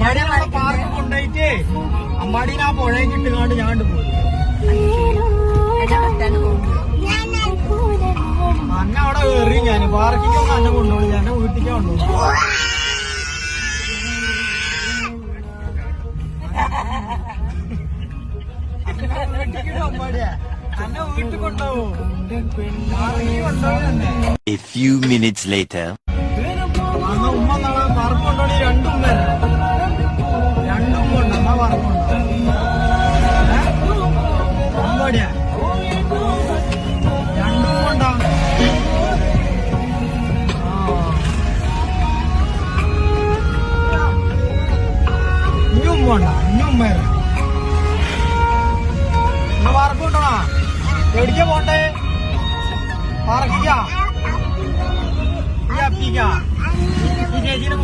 അമ്മാടിനെ park കൊണ്ടുപോയിട്ട് അമ്മാടീനെ ആ പുഴയിൽ ഇട്ടുകൊണ്ട് ഞാൻ പോയി. അന്നെ അവിടെ കയറി ഞാൻ പാർക്കിക്കൊന്നും അന്നെ കൊണ്ടുപോയി, എന്റെ വീട്ടിലേക്ക് കൊണ്ടുപോകും. A few minutes later. അന്ന് ഉമ്മ നാളെ പറമ്പ് കൊണ്ടോണി രണ്ടും കൊണ്ട് എന്നാ പറമ്പുണ്ടോ അമ്പാടിയാ രണ്ടും കൊണ്ടാ. ഇനി ഉമ്മ ഉണ്ടാ, ഇനി ഉമ്മ പാർക്ക് കൊണ്ടോണാ. എവിടേക്കാ പോണ്ടേ? പാർക്കിക്കാ ഈ അപ്പിക്കാ ഈ ചേച്ചീനെ